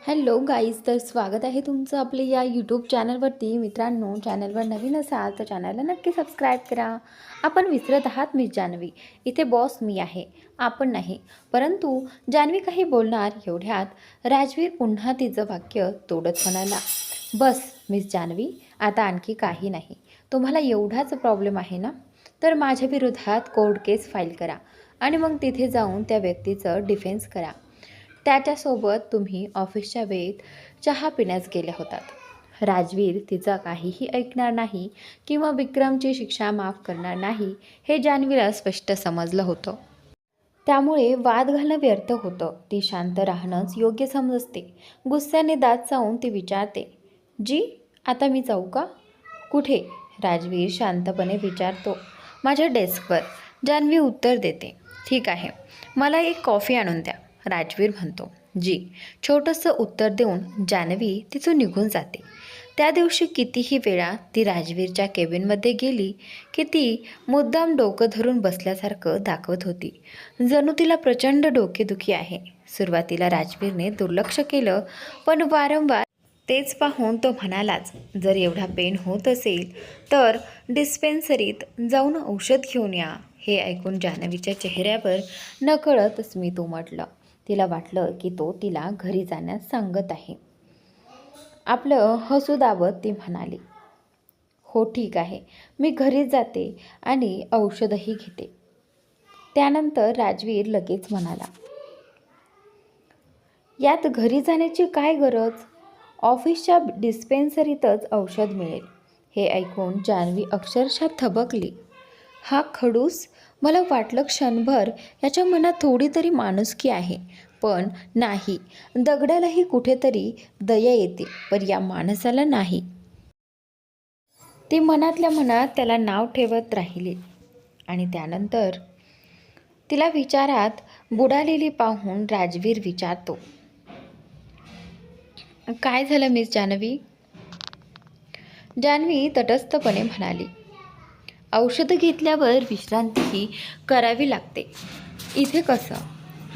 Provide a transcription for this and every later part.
Hello guys, तर स्वागत आहे तुमचं आपल्या या यूट्यूब चॅनलवरती. मित्रांनो, चॅनलवर नवीन असाल तर चॅनलला नक्की सबस्क्राईब करा. आपण विसरत आहात मी जान्हवी. इथे बॉस मी आहे, आपण नाही. परंतु जान्हवी काही बोलणार एवढ्यात राजवीर पुन्हा तिचं वाक्य तोडत म्हणाला, बस मिस जान्हवी, आता आणखी काही नाही. तुम्हाला एवढाच प्रॉब्लेम आहे ना, तर माझ्या विरोधात कोर्ट केस फाईल करा आणि मग तिथे जाऊन त्या व्यक्तीचं डिफेन्स करा. त्याच्यासोबत तुम्ही ऑफिसच्या वेळेत चहा पिण्यास गेल्या होतात. राजवीर तिचा काहीही ऐकणार नाही किंवा विक्रमची शिक्षा माफ करणार नाही हे जान्हवीला स्पष्ट समजलं होतं. त्यामुळे वाद घालणं व्यर्थ होतं. ती शांत राहणंच योग्य समजते. गुस्स्याने दात चावून ती विचारते, जी आता मी जाऊ का? कुठे? राजवीर शांतपणे विचारतो. माझ्या डेस्कवर. जान्हवी उत्तर देते. ठीक आहे, मला एक कॉफी आणून द्या, राजवीर म्हणतो. जी. छोटंसं उत्तर देऊन जान्हवी तिथून निघून जाते. त्या दिवशी कितीही वेळा ती राजवीरच्या केबिनमध्ये गेली की ती मुद्दाम डोकं धरून बसल्यासारखं दाखवत होती. जणू तिला प्रचंड डोकेदुखी आहे. सुरुवातीला राजवीरने दुर्लक्ष केलं, पण वारंवार तेच पाहून तो म्हणालाच, जर एवढा पेन होत असेल तर डिस्पेन्सरीत जाऊन औषध घेऊन या. हे ऐकून जान्हवीच्या चेहऱ्यावर नकळत स्मित उमटलं. तिला वाटलं की तो तिला घरी जाण्यास सांगत आहे. आपलं हसू दाबत ती म्हणाली, हो ठीक आहे, मी घरीच जाते आणि औषधही घेते. त्यानंतर राजवीर लगेच म्हणाला, यात घरी जाण्याची काय गरज? ऑफिसच्या डिस्पेन्सरीतच औषध मिळेल. हे ऐकून जान्हवी अक्षरशः थबकली. हा खडूस! मला वाटलं क्षणभर याच्या मनात थोडी तरी माणुसकी आहे, पण नाही. दगडालाही कुठेतरी दया येते, पण या माणसाला नाही. ती मनातल्या मनात त्याला नाव ठेवत राहिली आणि त्यानंतर तिला विचारात बुडालेली पाहून राजवीर विचारतो, काय झालं मिस जान्हवी? जान्हवी तटस्थपणे म्हणाली, औषधं घेतल्यावर विश्रांतीही करावी लागते. इथे कसं?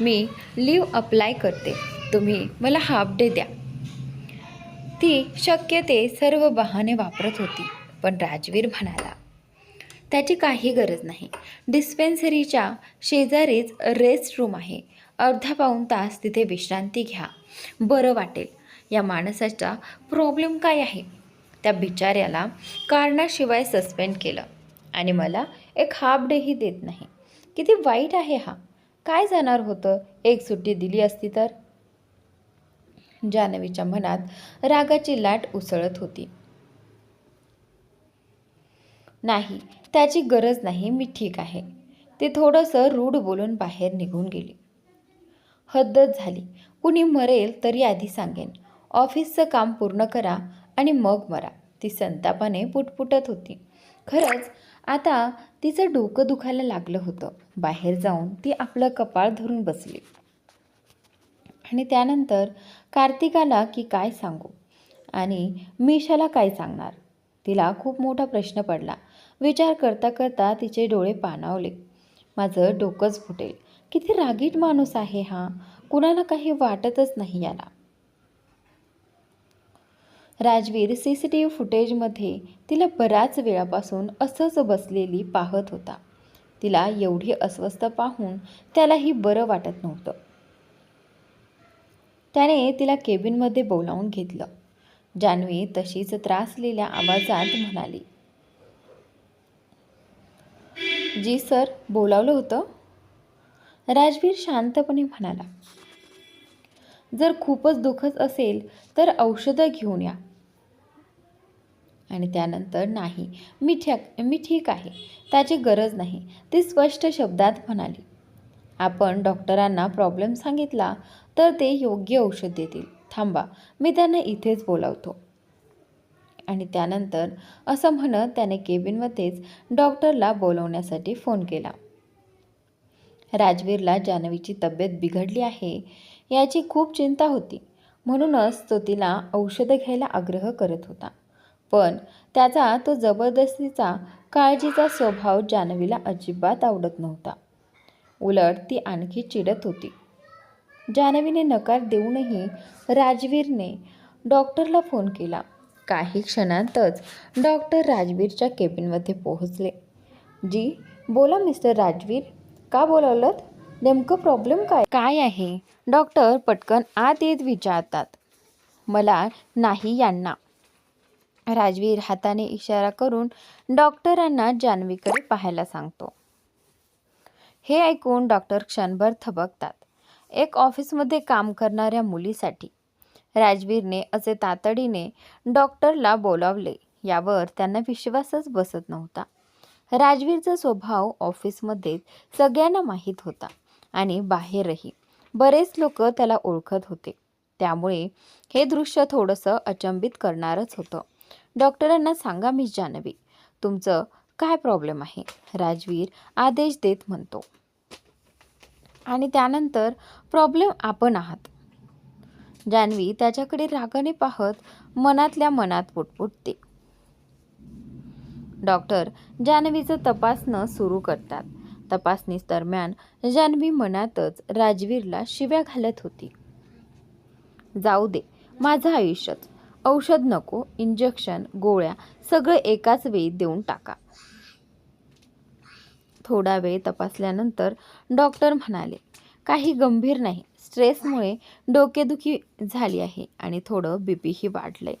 मी लीव अप्लाय करते, तुम्ही मला हाफ डे द्या. ती शक्य ते सर्व बहाणे वापरत होती, पण राजवीर म्हणाला, त्याची काही गरज नाही. डिस्पेन्सरीच्या शेजारीच रेस्ट रूम आहे. अर्धा पाऊण तास तिथे विश्रांती घ्या, बरं वाटेल. या माणसाचा प्रॉब्लेम काय आहे? त्या बिचाऱ्याला कारणाशिवाय सस्पेंड केलं आणि मला एक हाफ डेही देत नाही. किती वाईट आहे हा. काय जाणार होतं एक सुट्टी दिली असती तर? जान्हवीच्या मनात रागाची लाट उसळत होती. नाही, त्याची गरज नाही, मी ठीक आहे. ती थोडंसं रूढ बोलून बाहेर निघून गेली. हद्दच झाली. कुणी मरेल तरी आधी सांगेन. ऑफिसचं काम पूर्ण करा आणि मग मरा. ती संतापाने पुटपुटत होती. खरंच आता तिचं डोकं दुखायला लागलं होतं. बाहेर जाऊन ती आपलं कपाळ धरून बसली आणि त्यानंतर कार्तिकाला की काय सांगू आणि मीशाला काय सांगणार? तिला खूप मोठा प्रश्न पडला. विचार करता करता तिचे डोळे पाणावले. माझं डोकंच फुटेल. किती रागीट माणूस आहे हा. कुणाला काही वाटतच नाही याला. राजवीर CCTV फुटेजमध्ये तिला बऱ्याच वेळापासून असंच बसलेली पाहत होता. तिला एवढी अस्वस्थ पाहून त्यालाही बरं वाटत नव्हतं. त्याने तिला केबिनमध्ये बोलावून घेतलं. जान्हवी तशीच त्रासलेल्या आवाजात म्हणाली, जी सर, बोलावलं होतं? राजवीर शांतपणे म्हणाला, जर खूपच दुखत असेल तर औषधं घेऊन या. आणि त्यानंतर नाही, मी ठीक आहे, त्याची गरज नाही. ती स्पष्ट शब्दात म्हणाली. आपण डॉक्टरांना प्रॉब्लेम सांगितला तर ते योग्य औषध देतील. थांबा, मी त्यांना इथेच बोलावतो. आणि त्यानंतर असं म्हणत त्याने केबिनमध्येच डॉक्टरला बोलवण्यासाठी फोन केला. राजवीरला जान्हवीची तब्येत बिघडली आहे याची खूप चिंता होती. म्हणूनच तो तिला औषधं घ्यायला आग्रह करत होता. पण त्याचा तो जबरदस्तीचा काळजीचा स्वभाव जान्हवीला अजिबात आवडत नव्हता. उलट ती आणखी चिडत होती. जान्हवीने नकार देऊनही राजवीरने डॉक्टरला फोन केला. काही क्षणातच डॉक्टर राजवीरच्या केबिनमध्ये पोहोचले. जी, बोला मिस्टर राजवीर, का बोलावलं? नेमकं प्रॉब्लेम काय आहे? डॉक्टर पटकन आत येत विचारतात. मला नाही यांना. राजवीर हाताने इशारा करून डॉक्टरांना जान्हवीकडे पाहायला सांगतो. हे ऐकून डॉक्टर क्षणभर थबकतात. एक ऑफिसमध्ये काम करणाऱ्या मुलीसाठी राजवीरने असे तातडीने डॉक्टरला बोलावले यावर त्यांना विश्वासच बसत नव्हता. राजवीरचा स्वभाव ऑफिसमध्ये सगळ्यांना माहीत होता आणि बाहेरही बरेच लोक त्याला ओळखत होते. त्यामुळे हे दृश्य थोडंसं अचंबित करणारच होतं. डॉक्टरांना सांगा मिस जान्हवी, तुमचं काय प्रॉब्लेम आहे? राजवीर आदेश देत म्हणतो. आणि त्यानंतर प्रॉब्लेम आपण आहात. जान्हवी त्याच्याकडे रागाने पाहत मनातल्या मनात पुटपुटते. डॉक्टर जान्हवीचं तपासणं सुरू करतात. तपासणी दरम्यान जान्हवी मनातच राजवीरला शिव्या घालत होती. जाऊ दे, माझं आयुष्यच. औषध नको, इंजेक्शन, गोळ्या सगळं एकाच वेळी देऊन टाका. थोडा वेळ तपासल्यानंतर डॉक्टर म्हणाले, काही गंभीर नाही. स्ट्रेसमुळे डोकेदुखी झाली आहे आणि थोडं बीपीही वाढलंय.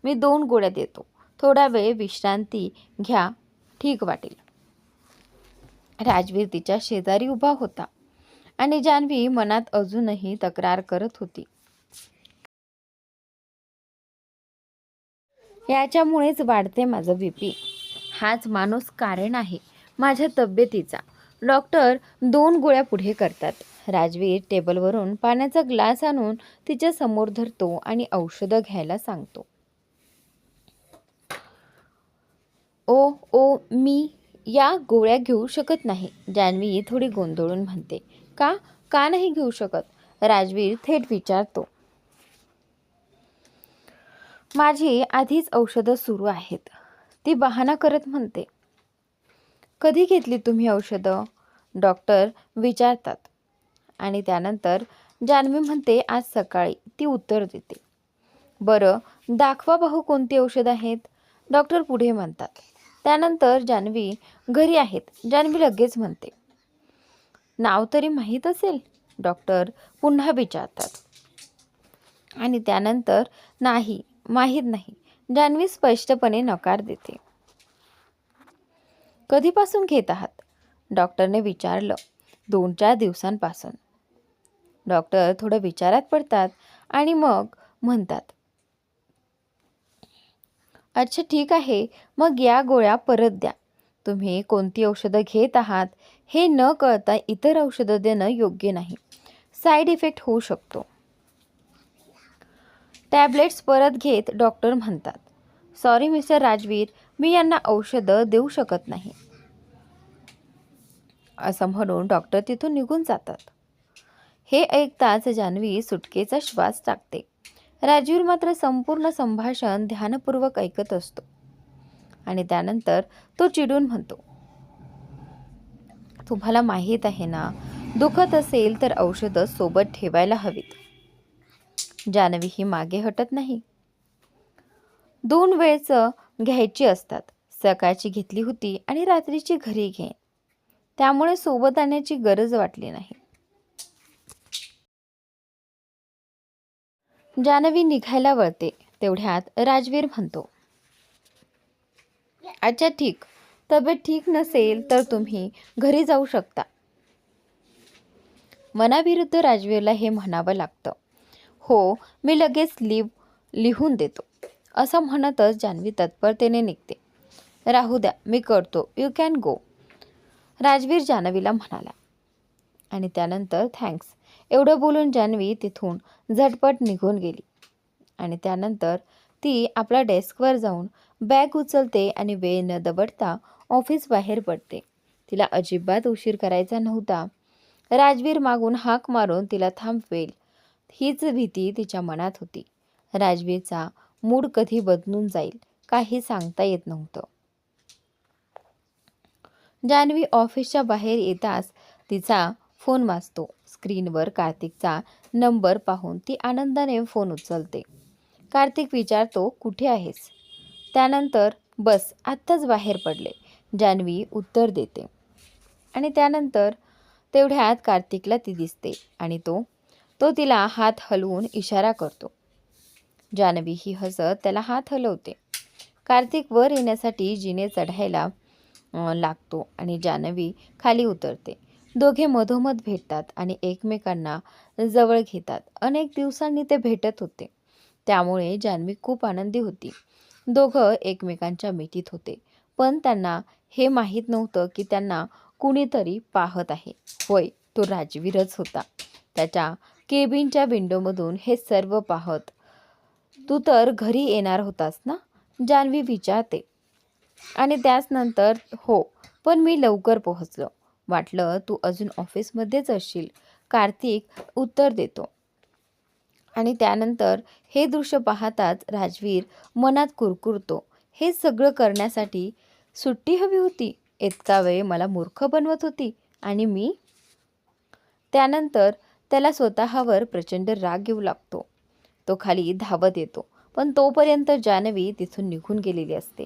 मी 2 गोळ्या देतो. थोडा वेळ विश्रांती घ्या, ठीक वाटेल. राजवीर तिच्या शेजारी उभा होता आणि जान्हवी मनात अजूनही तक्रार करत होती. याच्यामुळेच वाढते माझं बीपी. हाच माणूस कारण आहे माझ्या तब्येतीचा. डॉक्टर 2 गोळ्या पुढे करतात. राजवीर टेबलवरून पाण्याचा ग्लास आणून तिच्या समोर धरतो आणि औषधं घ्यायला सांगतो. ओ मी या गोळ्या घेऊ शकत नाही. जान्हवी थोडी गोंधळून म्हणते. का का नाही घेऊ शकत? राजवीर थेट विचारतो. माझी आधीच औषधं सुरू आहेत, ती बहाणा करत म्हणते. कधी घेतली तुम्ही औषधं? डॉक्टर विचारतात. आणि त्यानंतर जान्हवी म्हणते, आज सकाळी. ती उत्तर देते. बरं, दाखवा पाहू कोणती औषधं आहेत. डॉक्टर पुढे म्हणतात. त्यानंतर जान्हवी, घरी आहेत. जान्हवी लगेच म्हणते. नाव तरी माहीत असेल? डॉक्टर पुन्हा विचारतात. आणि त्यानंतर नाही, माहीत नाही. जान्हवी स्पष्टपणे नकार देते. कधीपासून घेत आहात? डॉक्टरने विचारलं. 2-4 दिवसांपासून. डॉक्टर थोडं विचारात पडतात आणि मग म्हणतात. अच्छा, ठीक आहे. मग या गोळ्या परत द्या. तुम्ही कोणती औषधं घेत आहात हे न कळता इतर औषधं देणं योग्य नाही. साईड इफेक्ट होऊ शकतो. टॅब्लेट्स परत घेत डॉक्टर म्हणतात. सॉरी मिस्टर राजवीर, मी यांना औषधं देऊ शकत नाही. असं म्हणून डॉक्टर तिथून निघून जातात. हे ऐकताच जान्हवी सुटकेचा श्वास टाकते. राजवीर मात्र संपूर्ण संभाषण ध्यानपूर्वक ऐकत असतो. आणि त्यानंतर तो चिडून म्हणतो. तुम्हाला माहीत आहे ना, दुखत असेल तर औषधं सोबत ठेवायला हवीत. जान्हवी ही मागे हटत नाही. 2 वेळचं घ्यायची असतात. सकाळची घेतली होती आणि रात्रीची घरी घेईन. त्यामुळे सोबत आणण्याची गरज वाटली नाही. जान्हवी निघायला वळते. तेवढ्यात राजवीर म्हणतो. अच्छा, ठीक. तब्येत ठीक नसेल तर तुम्ही घरी जाऊ शकता. मनाविरुद्ध राजवीरला हे म्हणावं लागतं. हो, मी लगेच लिहून देतो. असं म्हणतच जान्हवी तत्परतेने निघते. राहू द्या, मी करतो. You can go. राजवीर जान्हवीला म्हणाला. आणि त्यानंतर थँक्स एवढं बोलून जान्हवी तिथून झटपट निघून गेली. आणि त्यानंतर ती आपल्या डेस्कवर जाऊन बॅग उचलते आणि वेळ न दवडता ऑफिस बाहेर पडते. तिला अजिबात उशीर करायचा नव्हता. राजवीर मागून हाक मारून तिला थांबवेल हीच भीती तिच्या मनात होती. राजवीरचा मूड कधी बदलून जाईल काही सांगता येत नव्हतं. जान्हवी ऑफिसच्या बाहेर येताच तिचा फोन वाजतो. स्क्रीनवर कार्तिकचा नंबर पाहून ती आनंदाने फोन उचलते. कार्तिक विचारतो, कुठे आहेस? त्यानंतर बस आत्ताच बाहेर पडले, जान्हवी उत्तर देते. आणि त्यानंतर तेवढ्यात कार्तिकला ती दिसते आणि तो तो तिला हात हलवून इशारा करतो. जान्हवी ही हसत त्याला हात हलवते. कार्तिक वर येण्यासाठी जिने चढायला लागतो आणि जान्हवी खाली उतरते. दोघे मधोमध भेटतात आणि एकमेकांना जवळ घेतात. अनेक दिवसांनी ते भेटत होते, त्यामुळे जान्हवी खूप आनंदी होती. दोघं एकमेकांच्या मिठीत होते, पण त्यांना हे माहीत नव्हतं की त्यांना कुणीतरी पाहत आहे. होय, तो राजवीरच होता. त्याच्या केबिनच्या विंडोमधून हे सर्व पाहत. तू तर घरी येणार होतास ना? जान्हवी विचारते. आणि त्याचनंतर हो, पण मी लवकर पोहोचलो. वाटलं तू अजून ऑफिसमध्येच असशील, कार्तिक उत्तर देतो. आणि त्यानंतर हे दृश्य पाहताच राजवीर मनात कुरकुरतो. हे सगळं करण्यासाठी सुट्टी हवी होती. इतका वेळ मला मूर्ख बनवत होती आणि मी. त्यानंतर त्याला स्वतःवर प्रचंड राग येऊ लागतो. तो खाली धावत येतो, पण तोपर्यंत जान्हवी तिथून निघून गेलेली असते.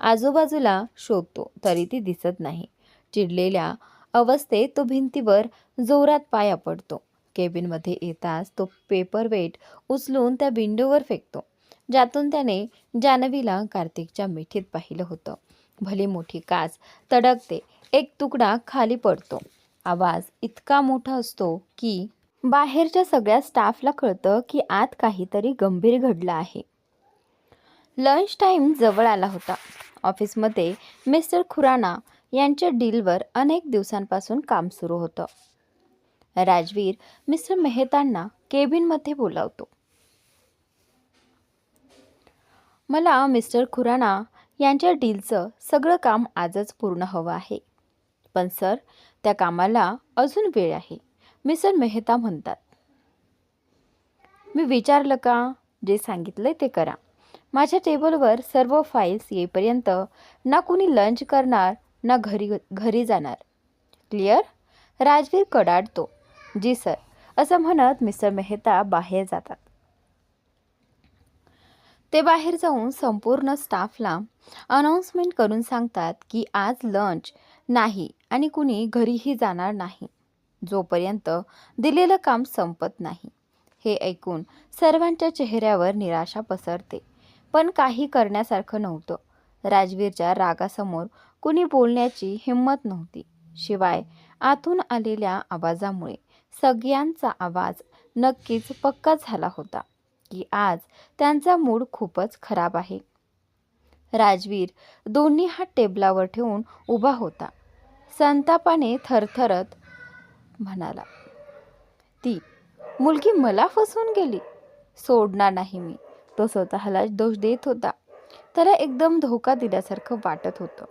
आजूबाजूला शोधतो तरी ती दिसत नाही. चिडलेल्या अवस्थेत तो भिंतीवर जोरात पाय आपटतो. केबिनमध्ये येताच तो पेपरवेट उचलून त्या विंडोवर फेकतो, ज्यातून त्याने जान्हवीला कार्तिकच्या मिठीत पाहिलं होतं. भली मोठी काच तडकते. एक तुकडा खाली पडतो. आवाज इतका मोठा असतो की बाहेरच्या सगळ्या स्टाफला कळतं की आत काहीतरी गंभीर घडलं आहे. लंच टाईम जवळ आला होता. ऑफिसमध्ये मिस्टर खुराना यांच्या डीलवर अनेक दिवसांपासून काम सुरू होतं. राजवीर मिस्टर मेहतांना केबिनमध्ये बोलावतो. मला मिस्टर खुराना यांच्या डीलचं सगळं काम आजच पूर्ण हवं आहे. पण सर, त्या कामाला अजून वेळ आहे, मिस्टर मेहता म्हणतात. मी विचारलं का? जे सांगितलंय ते करा. माझ्या टेबलवर सर्व फाईल्स येईपर्यंत ना कुणी लंच करणार ना घरी जाणार. क्लिअर? राजवीर कडाडतो. जी सर, असं म्हणत मिस्टर मेहता बाहेर जातात. ते बाहेर जाऊन संपूर्ण स्टाफला अनाउन्समेंट करून सांगतात की आज लंच नाही आणि कुणी घरीही जाणार नाही, जोपर्यंत दिलेलं काम संपत नाही. हे ऐकून सर्वांच्या चेहऱ्यावर निराशा पसरते, पण काही करण्यासारखं नव्हतं. राजवीरच्या रागासमोर कुणी बोलण्याची हिंमत नव्हती. शिवाय आतून आलेल्या आवाजामुळे सगळ्यांचा आवाज नक्कीच पक्का झाला होता की आज त्यांचा मूड खूपच खराब आहे. राजवीर दोन्ही हात टेबलावर ठेवून उभा होता. संतापाने थरथरत म्हणाला, ती मुलगी मला फसवून गेली. सोडणार नाही मी. तो स्वतःला दोष देत होता. त्याला एकदम धोका दिल्यासारखं वाटत होतं.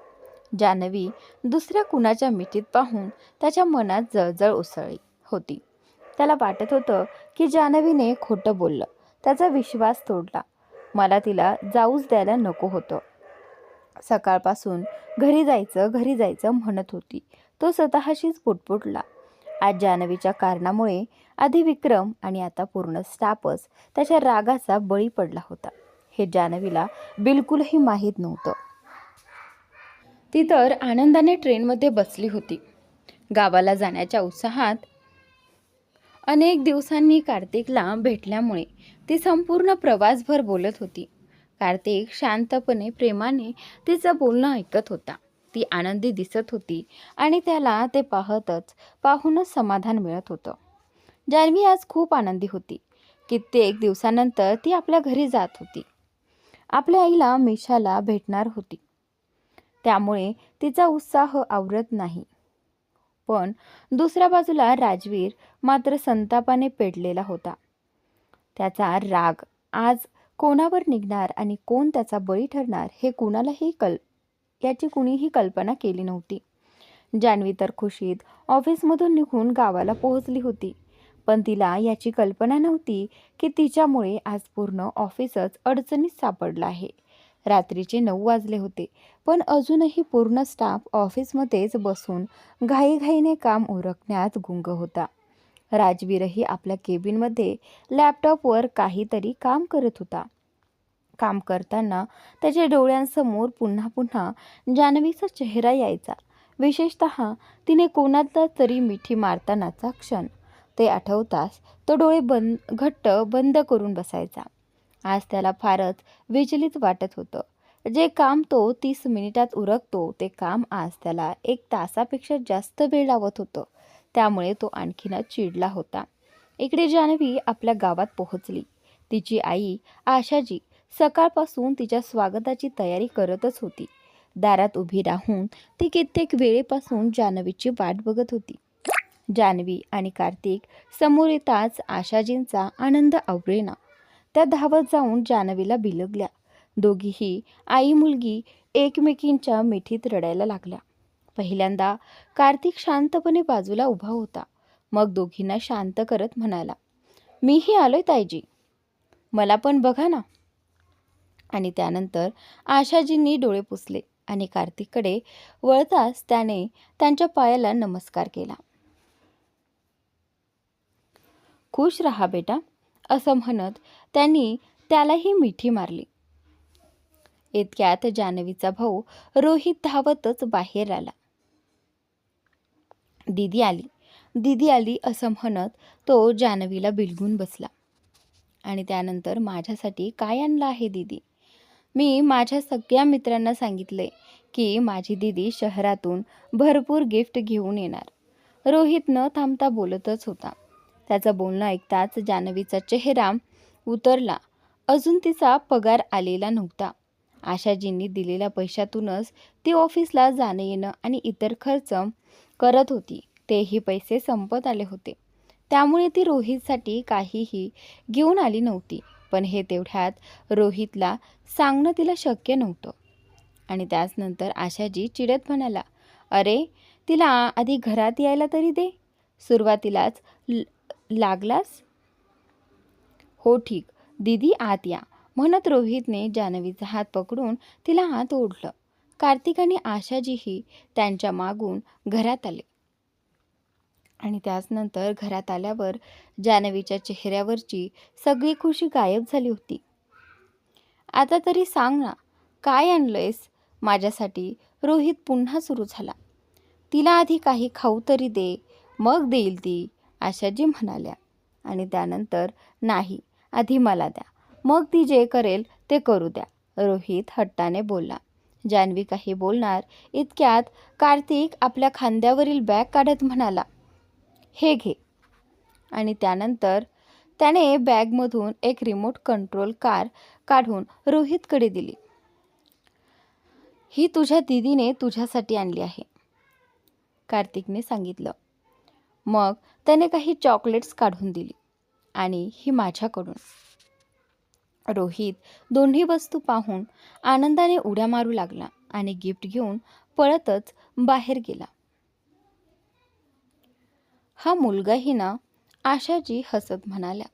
जान्हवी दुसऱ्या कुणाच्या मिठीत पाहून त्याच्या मनात जळजळ उसळली होती. त्याला वाटत होतं की जान्हवीने खोटं बोललं, त्याचा विश्वास तोडला. मला तिला जाऊच द्यायला नको होतं. सकाळपासून घरी जायचं म्हणत होती. तो स्वतःशीच पुटपुटला. आज जान्हवीच्या कारणामुळे आधी विक्रम आणि आता पूर्ण स्टाफच त्याच्या रागाचा बळी पडला होता. हे जान्हवीला बिलकुलही माहीत नव्हतं. ती तर आनंदाने ट्रेनमध्ये बसली होती. गावाला जाण्याच्या उत्साहात अनेक दिवसांनी कार्तिकला भेटल्यामुळे ती संपूर्ण प्रवासभर बोलत होती. कार्तिक शांतपणे प्रेमाने तिचं बोलणं ऐकत होता. ती आनंदी दिसत होती आणि त्याला ते पाहूनच समाधान मिळत होतं. जान्हवी आज खूप आनंदी होती. कित्येक दिवसानंतर ती आपल्या घरी जात होती. आपल्या आईला मिशाला भेटणार होती, त्यामुळे तिचा उत्साह आवरत नाही. पण दुसऱ्या बाजूला राजवीर मात्र संतापाने पेटलेला होता. त्याचा राग आज कोणावर निघणार आणि कोण त्याचा बळी ठरणार याची कुणीही कल्पना केली नव्हती. जान्हवी तर खुशीत ऑफिसमधून निघून गावाला पोहोचली होती, पण तिला याची कल्पना नव्हती की तिच्यामुळे आज पूर्ण ऑफिसच अडचणीत सापडलं आहे. रात्रीचे 9 वाजले होते, पण अजूनही पूर्ण स्टाफ ऑफिसमध्येच बसून घाईघाईने काम उरकण्यात गुंग होता. राजवीरही आपल्या केबिनमध्ये लॅपटॉपवर काहीतरी काम करत होता. काम करताना त्याच्या डोळ्यांसमोर पुन्हा पुन्हा जान्हवीचा चेहरा यायचा. विशेषतः तिने कोणाला तरी मिठी मारतानाचा क्षण. ते आठवताच तो डोळे घट्ट बंद करून बसायचा. आज त्याला फारच विचलित वाटत होतं. जे काम तो 30 मिनिटात उरकतो ते काम आज त्याला 1 तासापेक्षा जास्त वेळ लावत होतं. त्यामुळे तो आणखीनच चिडला होता. इकडे जान्हवी आपल्या गावात पोहोचली. तिची आई आशाजी सकाळपासून तिच्या स्वागताची तयारी करतच होती. दारात उभी राहून ती कित्येक वेळेपासून जान्हवीची वाट बघत होती. जान्हवी आणि कार्तिक समोर येताच आशाजींचा आनंद आवरेना. त्या धावत जाऊन जान्हवीला बिलगल्या. दोघीही आई मुलगी एकमेकींच्या मिठीत रडायला लागल्या. पहिल्यांदा कार्तिक शांतपणे बाजूला उभा होता. मग दोघींना शांत करत म्हणाला, "मीही आलोय ताईजी, मला पण बघा ना." आणि त्यानंतर आशाजींनी डोळे पुसले आणि कार्तिककडे वळताच त्याने त्यांच्या पायाला नमस्कार केला. "खुश राहा बेटा," असं म्हणत त्यांनी त्यालाही मिठी मारली. इतक्यात जान्हवीचा भाऊ रोहित धावतच बाहेर आला. "दीदी आली, दीदी आली," असं म्हणत तो जान्हवीला बिलगून बसला. आणि त्यानंतर, "माझ्यासाठी काय आणलं आहे दीदी? मी माझ्या सगळ्या मित्रांना सांगितले की माझी दीदी शहरातून भरपूर गिफ्ट घेऊन येणार." रोहित न थांबता बोलतच होता. त्याचं बोलणं ऐकताच जान्हवीचा चेहरा उतरला. अजून तिचा पगार आलेला नव्हता. आशाजींनी दिलेल्या पैशातूनच ती ऑफिसला जाणं येणं आणि इतर खर्च करत होती. तेही पैसे संपत आले होते. त्यामुळे ती रोहितसाठी काहीही घेऊन आली नव्हती. पण हे तेवढ्यात रोहितला सांगणं तिला शक्य नव्हतं. आणि त्याचनंतर आशाजी चिडत म्हणाला, "अरे, तिला आधी घरात यायला तरी दे. सुरुवातीलाच लागलास." "हो ठीक, दीदी आत या," म्हणत रोहितने जान्हवीचा हात पकडून तिला आत ओढलं. कार्तिक आणि आशाजीही त्यांच्या मागून घरात आले. आणि त्याचनंतर घरात आल्यावर जान्हवीच्या चेहऱ्यावरची सगळी खुशी गायब झाली होती. "आता तरी सांग ना, काय आणलंयस माझ्यासाठी?" रोहित पुन्हा सुरू झाला. "तिला आधी काही खाऊ तरी दे, मग देईल ती," आशाजी म्हणाल्या. आणि त्यानंतर, "नाही, आधी मला द्या, मग ती जे करेल ते करू द्या," रोहित हट्टाने बोलला. जान्हवी काही बोलणार इतक्यात कार्तिक आपल्या खांद्यावरील बॅग काढत म्हणाला, "हे घे." आणि त्यानंतर त्याने बॅगमधून एक रिमोट कंट्रोल कार काढून रोहितकडे दिली. "ही तुझ्या दीदीने तुझ्यासाठी आणली आहे," कार्तिकने सांगितलं. मग त्याने काही चॉकलेट्स काढून दिली. "आणि ही माझ्याकडून." रोहित दोन्ही वस्तू पाहून आनंदाने उड्या मारू लागला आणि गिफ्ट घेऊन पळतच बाहेर गेला. "हा मुलगाही ना," आशाजी हसत म्हणाल्या.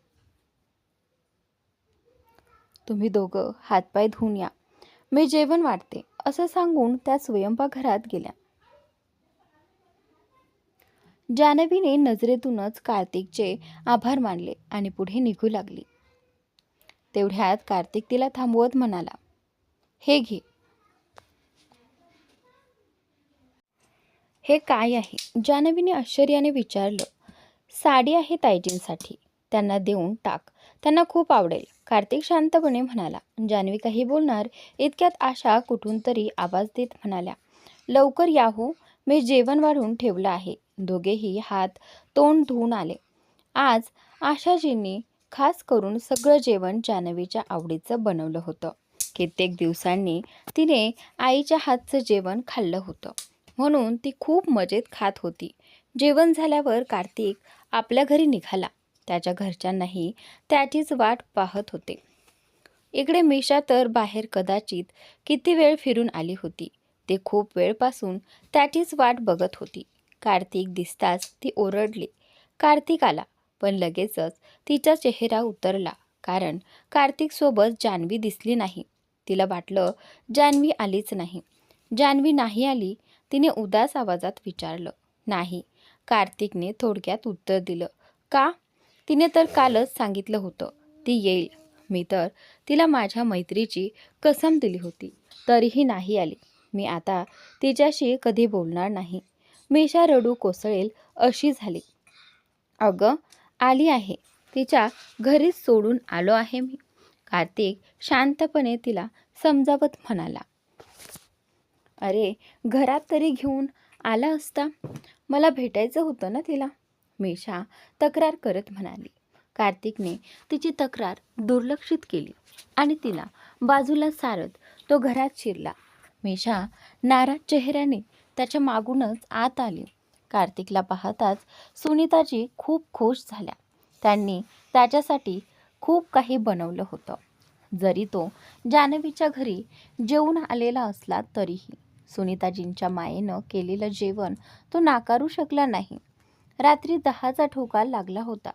"तुम्ही दोघं हातपाय धुवून या, मी जेवण वाढते," असं सांगून त्या स्वयंपाकघरात गेल्या. जान्हवीने नजरेतूनच कार्तिकचे आभार मानले आणि पुढे निघू लागली. तेवढ्यात कार्तिक तिला थांबवत म्हणाला, "हे घे." "हे काय आहे?" जान्हवीने आश्चर्याने विचारलं. "साडी आहे ताईजींसाठी, त्यांना देऊन टाक, त्यांना खूप आवडेल," कार्तिक शांतपणे म्हणाला. जान्हवी काही बोलणार इतक्यात आशा कुठून तरी आवाज देत म्हणाल्या, "लवकर या हो, मी जेवण वाढून ठेवलं आहे." दोघेही हात तोंड धुवून आले. आज आशाजींनी खास करून सगळं जेवण जान्हवीच्या आवडीचं बनवलं होतं. कित्येक दिवसांनी तिने आईच्या हातचं जेवण खाल्लं होतं, म्हणून ती खूप मजेत खात होती. जेवण झाल्यावर कार्तिक आपल्या घरी निघाला. त्याच्या घरच्यांनाही त्याचीच वाट पाहत होते. इकडे मिशा तर बाहेर कदाचित किती वेळ फिरून आली होती. ती खूप वेळपासून त्याचीच वाट बघत होती. कार्तिक दिसताच ती ओरडली. कार्तिक आला, पण लगेचच तिचा चेहरा उतरला, कारण कार्तिकसोबत जान्हवी दिसली नाही. तिला वाटलं जान्हवी आलीच नाही. जान्हवी नाही आली. तिने उदास आवाजात विचारलं. नाही, कार्तिकने थोडक्यात उत्तर दिलं. का? तिने तर कालच सांगितलं होतं ती येईल. मी तर तिला माझ्या मैत्रीची कसम दिली होती, तरीही नाही आली. मी आता तिच्याशी कधी बोलणार नाही. मीशा रडू कोसळेल अशी झाली. अगं, आली आहे. तिच्या घरीच सोडून आलो आहे मी. कार्तिक शांतपणे तिला समजावत म्हणाला. अरे, घरात तरी घेऊन आला असता. मला भेटायचं होतं ना तिला, मीशा तक्रार करत म्हणाली. कार्तिकने तिची तक्रार दुर्लक्षित केली आणि तिला बाजूला सारत तो घरात शिरला. मीशा नाराज चेहऱ्याने त्याच्या मागूनच आत आली. कार्तिकला पाहताच सुनीताजी खूप खुश झाल्या. त्यांनी त्याच्यासाठी खूप काही बनवलं होतं. जरी तो जान्हवीच्या घरी जेवून आलेला असला तरीही सुनीताजींच्या मायेनं केलेलं जेवण तो नाकारू शकला नाही. रात्री 10चा ठोका लागला होता.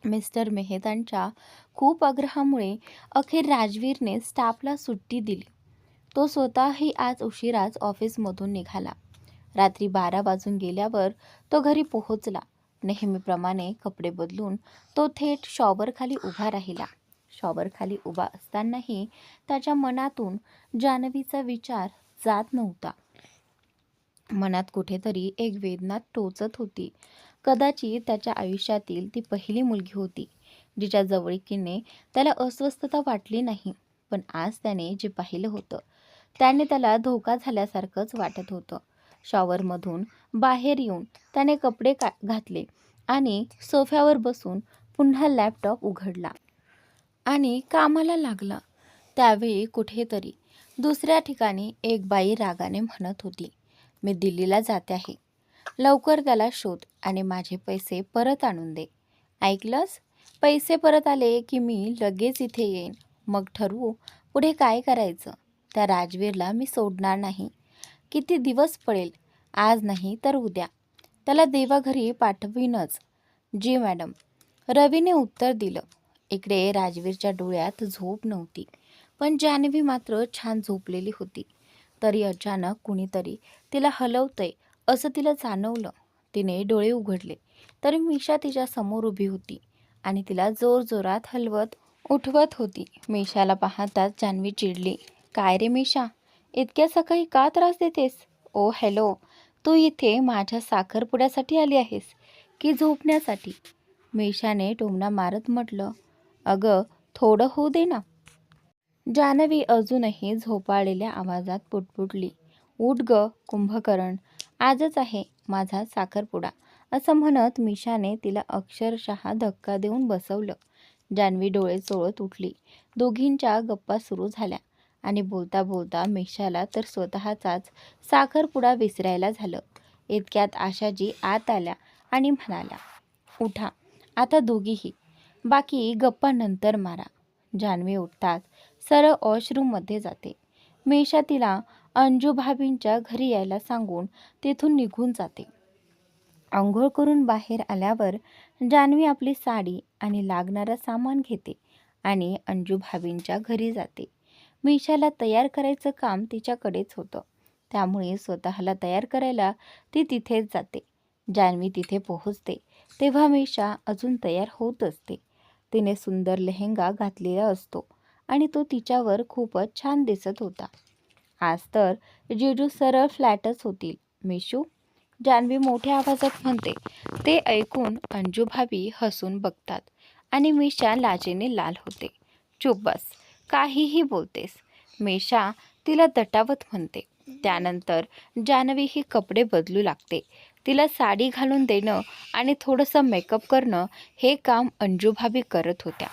मिस्टर मेहतांच्या खूप आग्रहामुळे अखेर राजवीरने स्टाफला सुट्टी दिली. तो स्वतःही आज उशिराच ऑफिसमधून निघाला. रात्री 12 वाजून गेल्यावर तो घरी पोहोचला. नेहमीप्रमाणे कपडे बदलून तो थेट शॉवरखाली उभा राहिला. शॉवरखाली उभा असतानाही त्याच्या मनातून जान्हवीचा विचार जात नव्हता. मनात कुठेतरी एक वेदना टोचत होती. कदाचित त्याच्या आयुष्यातील ती पहिली मुलगी होती जिच्या जवळकीने त्याला अस्वस्थता वाटली नाही. पण आज त्याने जे पाहिलं होतं त्याने त्याला धोका झाल्यासारखंच वाटत होतं. शॉवरमधून बाहेर येऊन त्याने कपडे घातले आणि सोफ्यावर बसून पुन्हा लॅपटॉप उघडला आणि कामाला लागला. त्यावेळी कुठेतरी दुसऱ्या ठिकाणी एक बाई रागाने म्हणत होती, मी दिल्लीला जाते आहे. लवकर त्याला शोध आणि माझे पैसे परत आणून दे. ऐकलंस? पैसे परत आले की मी लगेच इथे येईन. मग ठरवू पुढे काय करायचं. त्या राजवीरला मी सोडणार नाही. किती दिवस पडेल, आज नाही तर उद्या. त्याला देवाघरी पाठवीनच. जी मॅडम, रवीने उत्तर दिलं. इकडे राजवीरच्या डोळ्यात झोप नव्हती, पण जान्हवी मात्र छान झोपलेली होती. तरी अचानक कुणीतरी तिला हलवतंय असं तिला जाणवलं. तिने डोळे उघडले तरी मीशा तिच्या समोर उभी होती आणि तिला जोरजोरात हलवत उठवत होती. मीशाला पाहताच जान्हवी चिडली. काय रे मीशा, इतक्या सकाळी का त्रास देतेस? ओ हॅलो, तू इथे माझ्या साखरपुड्यासाठी आली आहेस की झोपण्यासाठी? मीशाने टोमणा मारत म्हटलं. अगं, थोडं होऊ दे ना. जान्हवी अजूनही झोपाळलेल्या आवाजात पुटपुटली. उठ ग कुंभकर्ण, आजच आहे माझा साखरपुडा, असं म्हणत मीशाने तिला अक्षरशः धक्का देऊन बसवलं. जान्हवी डोळे चोळत उठली. दोघींच्या गप्पा सुरू झाल्या आणि बोलता बोलता मीशाला तर स्वतःचाच साखरपुडा विसरायला झालं. इतक्यात आशाजी आत आल्या आणि म्हणाल्या, उठा आता दोघीही, बाकी गप्पा नंतर मारा. जान्हवी उठताच सरळ वॉशरूममध्ये जाते. मीशा तिला अंजू भाभींच्या घरी यायला सांगून तिथून निघून जाते. अंघोळ करून बाहेर आल्यावर जान्हवी आपली साडी आणि लागणारं सामान घेते आणि अंजू भाभींच्या घरी जाते. मीशाला तयार करायचं काम तिच्याकडेच होतं, त्यामुळे स्वतःला तयार करायला ती तिथेच जाते. जान्हवी तिथे पोहोचते तेव्हा मीशा अजून तयार होत असते. तिने सुंदर लेहेंगा घातलेला असतो आणि तो तिच्यावर खूपच छान दिसत होता. आज तर जिजू सरळ फ्लॅटच होतील मिशू, जान्हवी मोठ्या आवाजात म्हणते. ते ऐकून अंजू भाभी हसून बघतात आणि मीशा लाजेने लाल होते. चुप बस, काहीही बोलतेस, मीशा तिला दटावत म्हणते. त्यानंतर जान्हवी ही कपडे बदलू लागते. तिला साडी घालून देणं आणि थोडंसं मेकअप करणं हे काम अंजू भाभी करत होत्या.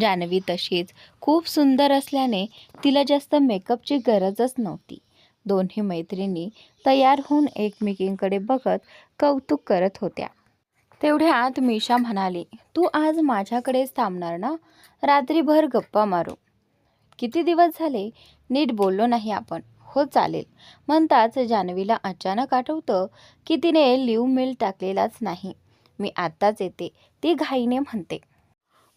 जान्हवी तशीच खूप सुंदर असल्याने तिला जास्त मेकअपची गरजच नव्हती. दोन्ही मैत्रिणी तयार होऊन एकमेकींकडे बघत कौतुक करत होत्या. तेवढ्यात मीशा म्हणाली, तू आज माझ्याकडेच थांबणार ना? रात्रीभर गप्पा मारू. किती दिवस झाले नीट बोललो नाही आपण. हो चालेल. म्हणताच जान्हवीला अचानक आठवतं की तिने लिव्ह मेल टाकलेलाच नाही. मी आत्ताच येते, ती घाईने म्हणते.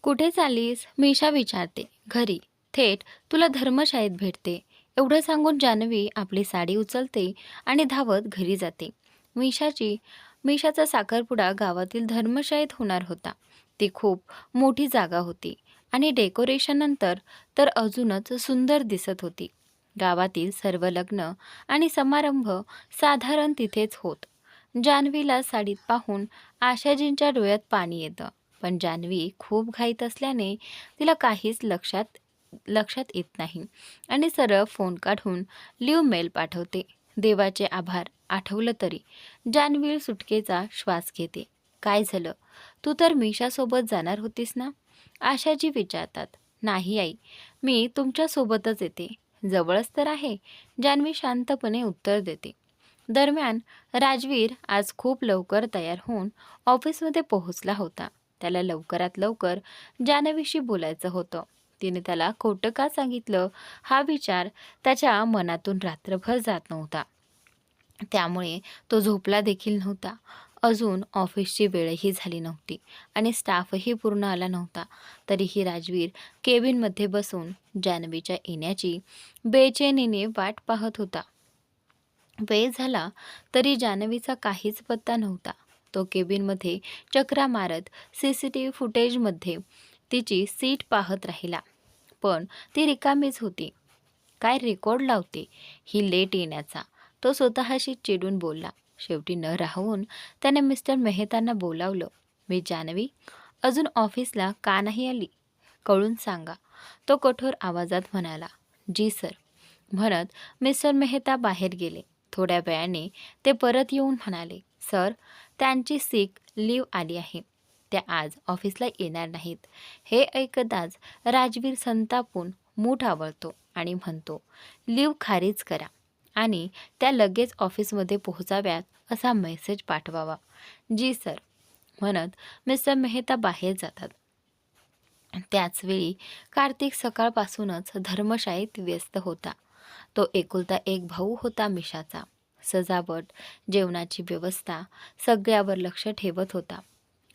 कुठे चाललीस? मीशा विचारते. घरी. थेट तुला धर्मशाळेत भेटते. एवढं सांगून जान्हवी आपली साडी उचलते आणि धावत घरी जाते. मिशाची मिशाचा साखरपुडा गावातील धर्मशाळेत होणार होता. ती खूप मोठी जागा होती आणि डेकोरेशननंतर तर अजूनच सुंदर दिसत होती. गावातील सर्व लग्न आणि समारंभ साधारण तिथेच होत. जान्हवीला साडीत पाहून आशाजींच्या डोळ्यात पाणी येतं. पण जान्हवी खूप घाईत असल्याने तिला काहीच लक्षात येत नाही आणि सरळ फोन काढून लिव्ह मेल पाठवते. देवाचे आभार आठवलं तरी जान्हवी सुटकेचा श्वास घेते. काय झालं? तू तर मीशासोबत जाणार होतीस ना? आशाजी विचारतात. नाही आई, मी तुमच्यासोबतच येते. जवळच तर आहे, जान्हवी शांतपणे उत्तर देते. दरम्यान राजवीर आज खूप लवकर तयार होऊन ऑफिसमध्ये पोहोचला होता. त्याला लवकरात लवकर जान्हवीशी बोलायचं होतं. तिने त्याला खोटं का सांगितलं हा विचार त्याच्या मनातून रात्रभर जात नव्हता. त्यामुळे तो झोपला देखील नव्हता. अजून ऑफिसची वेळही झाली नव्हती आणि स्टाफही पूर्ण आला नव्हता. तरीही राजवीर केबिनमध्ये बसून जान्हवीच्या येण्याची बेचैनीने वाट पाहत होता. वेळ झाला तरी जान्हवीचा काहीच पत्ता नव्हता. तो केबिनमध्ये चक्रा मारत CCTV फुटेजमध्ये तिची सीट पाहत राहिला. पण ती रिकामीच होती. काय रेकॉर्ड लावते ही लेट येण्याचा, तो स्वतःशी चिडून बोलला. शेवटी न राहून त्याने मिस्टर मेहतांना बोलावलं. मी जान्हवी अजून ऑफिसला का नाही आली? कळून सांगा, तो कठोर आवाजात म्हणाला. जी सर, म्हणत मिस्टर मेहता बाहेर गेले. थोड्या वेळाने ते परत येऊन म्हणाले, सर, त्यांची सिक लीव्ह आली आहे. त्या आज ऑफिसला येणार नाहीत. हे ऐकताच राजवीर संतापून मूठ आवळतो आणि म्हणतो, लीव्ह खारिज करा आणि त्या लगेच ऑफिसमध्ये पोहोचाव्यात असा मेसेज पाठवावा. जी सर, म्हणत मिस्टर मेहता बाहेर जातात. त्याचवेळी कार्तिक सकाळपासूनच धर्मशाळेत व्यस्त होता. तो एकुलता एक भाऊ होता मिशाचा. सजावट, जेवणाची व्यवस्था सगळ्यावर लक्ष ठेवत होता.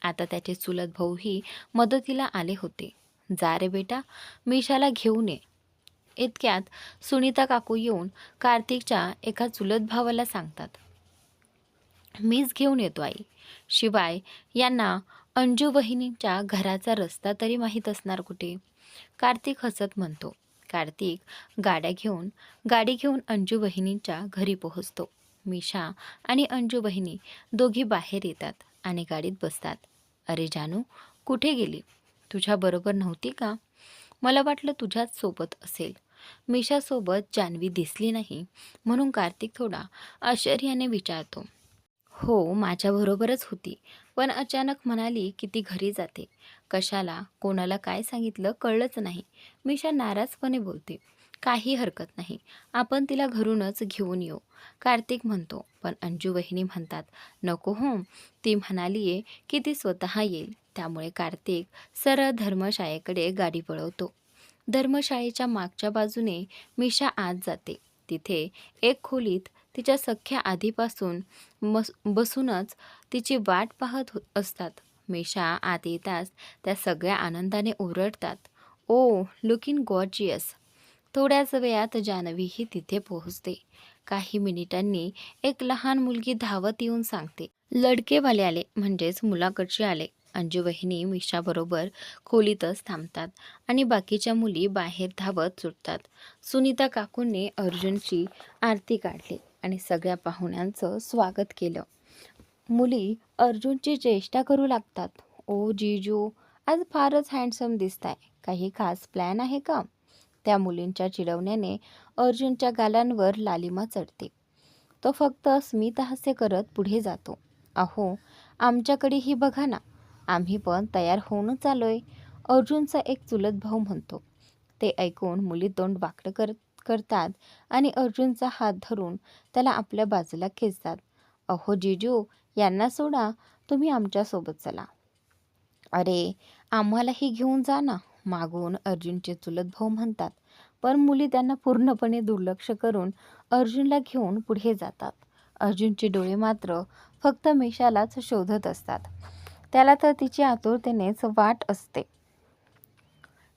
आता त्याचे चुलत भाऊही मदतीला आले होते. जा रे बेटा, मिशाला घेऊन ये. इतक्यात सुनीता काकू येऊन कार्तिकच्या एका चुलत भावाला सांगतात. मीच घेऊन येतो आई. शिवाय यांना अंजू वहिनींच्या घराचा रस्ता तरी माहीत असणार कुठे? कार्तिक हसत म्हणतो. कार्तिक गाडी घेऊन अंजू वहिनींच्या घरी पोहोचतो. मिशा आणि अंजू वहिनी दोघी बाहेर येतात आणि गाडीत बसतात. अरे जानू, कुठे गेली? तुझ्याबरोबर नव्हती का? मला वाटलं तुझ्याच सोबत असेल. मिशासोबत जान्हवी दिसली नाही म्हणून कार्तिक थोडा आश्चर्याने विचारतो. हो, माझ्याबरोबरच होती, पण अचानक म्हणाली की ती घरी जाते. कशाला, कोणाला काय सांगितलं कळलंच नाही. मिशा नाराजपणे बोलते. काही हरकत नाही, आपण तिला घरूनच घेऊन येऊ, कार्तिक म्हणतो. पण अंजू वहिनी म्हणतात, नको हो, ती म्हणालीये की ती स्वतः येईल. त्यामुळे कार्तिक सरळ धर्मशाळेकडे गाडी वळवतो. धर्मशाळेच्या मागच्या बाजूने मिशा आत जाते. तिथे एक खोलीत तिच्या सख्या आधीपासून बसूनच तिची वाट पाहत असतात. मिशा आत येताच त्या सगळ्या आनंदाने ओरडतात. ओ, लुकिंग गॉर्जियस. थोड्याच वेळात जान्हवीही तिथे पोहोचते. काही मिनिटांनी एक लहान मुलगी धावत येऊन सांगते, लडकेवाले आले, म्हणजेच मुलाकडचे आले. अंजू वहिनी मिशाबरोबर खोलीतच थांबतात आणि बाकीच्या मुली बाहेर धावत सुटतात. सुनीता काकूंनी अर्जुनची आरती काढली आणि सगळ्या पाहुण्यांचं स्वागत केलं. मुली अर्जुनची चेष्टा करू लागतात. ओ जीजू, आज फारच हँडसम दिसताय. काही खास प्लॅन आहे का? त्या मुलींच्या चिडवण्याने अर्जुनच्या गालांवर लालिमा चढते. तो फक्त स्मितहास्य करत पुढे जातो. अहो, आमच्याकडेही बघा ना, आम्ही पण तयार होऊनच आलोय, अर्जुनचा एक चुलत भाऊ म्हणतो. ते ऐकून मुली तोंड वाकडं करतात आणि अर्जुनचा हात धरून त्याला आपल्या बाजूला खेचतात. अहो जीजू, यांना सोडा, तुम्ही आमच्यासोबत चला. अरे, आम्हालाही घेऊन जा ना, मागून अर्जुनचे चुलत भाऊ म्हणतात. पण मुली त्यांना पूर्णपणे दुर्लक्ष करून अर्जुनला घेऊन पुढे जातात. अर्जुनचे डोळे मात्र फक्त मिशालाच शोधत असतात. त्याला तर तिची आतुरतेनेच वाट असते.